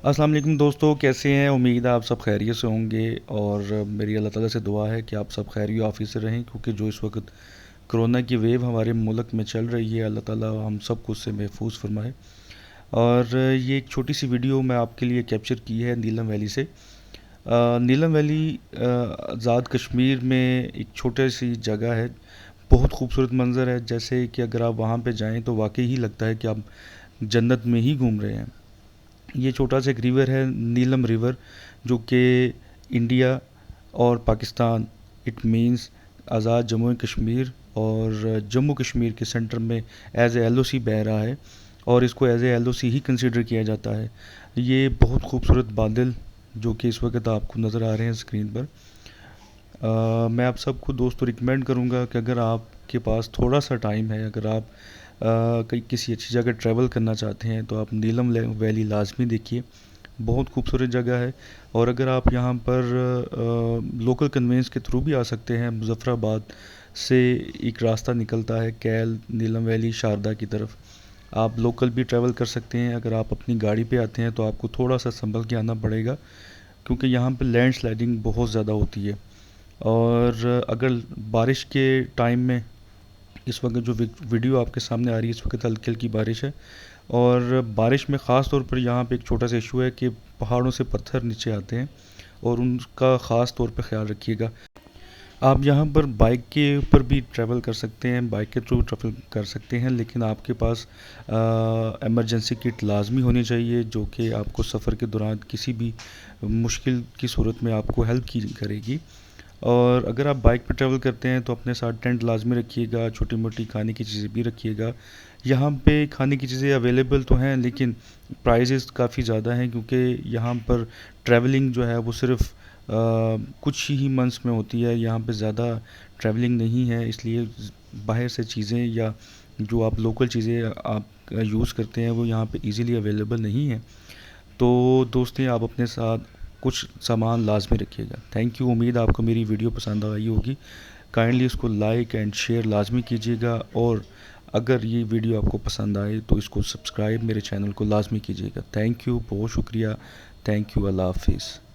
अस्सलाम वालेकुम दोस्तों, कैसे हैं? उम्मीद है आप सब खैरियत से होंगे और मेरी अल्लाह ताला से दुआ है कि आप सब खैरियत आफियत से रहें, क्योंकि जो इस वक्त कोरोना की वेव हमारे मुल्क में चल रही है, अल्लाह ताला हम सबको उससे महफूज फरमाए। और ये एक छोटी सी वीडियो मैं आपके लिए कैप्चर की है नीलम वैली से। नीलम वैली आज़ाद कश्मीर में एक छोटी सी जगह है। बहुत खूबसूरत मंज़र है, जैसे कि अगर आप वहाँ पे जाएं तो वाकई ही लगता है कि आप जन्नत में ही घूम रहे हैं। ये छोटा सा एक रिवर है, नीलम रिवर, जो कि इंडिया और Pakistan, it means Azad Jammu and Kashmir और जम्मू कश्मीर के सेंटर में एज ए एलओसी बह रहा है और इसको एज ए एलओसी ही कंसिडर किया जाता है। ये बहुत खूबसूरत बादल जो कि इस वक्त आपको नज़र आ रहे हैं स्क्रीन पर। मैं आप सबको दोस्तों रिकमेंड करूँगा कि अगर आपके पास थोड़ा सा टाइम है, अगर आप कहीं किसी अच्छी जगह ट्रैवल करना चाहते हैं तो आप नीलम वैली लाजमी देखिए। बहुत खूबसूरत जगह है। और अगर आप यहाँ पर लोकल कन्वेंस के थ्रू भी आ सकते हैं, मुज़फ़्फ़राबाद से एक रास्ता निकलता है कैल नीलम वैली शारदा की तरफ। आप लोकल भी ट्रैवल कर सकते हैं। अगर आप अपनी गाड़ी पे आते हैं तो आपको थोड़ा सा संभल के आना पड़ेगा, क्योंकि यहाँ पर लैंड स्लाइडिंग बहुत ज़्यादा होती है। और अगर बारिश के टाइम में, इस वक्त जो वीडियो आपके सामने आ रही है, इस वक्त हल्की हल्की बारिश है। और बारिश में ख़ास तौर पर यहाँ पे एक छोटा सा इशू है कि पहाड़ों से पत्थर नीचे आते हैं और उनका ख़ास तौर पे ख्याल रखिएगा। आप यहाँ पर बाइक के ऊपर भी ट्रैवल कर सकते हैं, बाइक के थ्रू ट्रैवल कर सकते हैं, लेकिन आपके पास इमरजेंसी किट लाजमी होनी चाहिए, जो कि आपको सफ़र के दौरान किसी भी मुश्किल की सूरत में आपको हेल्प की करेगी। और अगर आप बाइक पर ट्रैवल करते हैं तो अपने साथ टेंट लाजमी रखिएगा, छोटी मोटी खाने की चीज़ें भी रखिएगा। यहाँ पे खाने की चीज़ें अवेलेबल तो हैं, लेकिन प्राइसेस काफ़ी ज़्यादा हैं, क्योंकि यहाँ पर ट्रैवलिंग जो है वो सिर्फ कुछ ही मंथ्स में होती है। यहाँ पे ज़्यादा ट्रैवलिंग नहीं है, इसलिए बाहर से चीज़ें या जो आप लोकल चीज़ें आप यूज़ करते हैं वो यहाँ पे इजीली अवेलेबल नहीं है। तो दोस्तों, आप अपने साथ कुछ सामान लाजमी रखिएगा। Thank you. उम्मीद आपको मेरी वीडियो पसंद आई होगी। काइंडली इसको लाइक एंड शेयर लाजमी कीजिएगा, और अगर ये वीडियो आपको पसंद आए तो इसको सब्सक्राइब मेरे चैनल को लाजमी कीजिएगा। थैंक यू, बहुत शुक्रिया। Thank you. अल्लाह हाफिज़।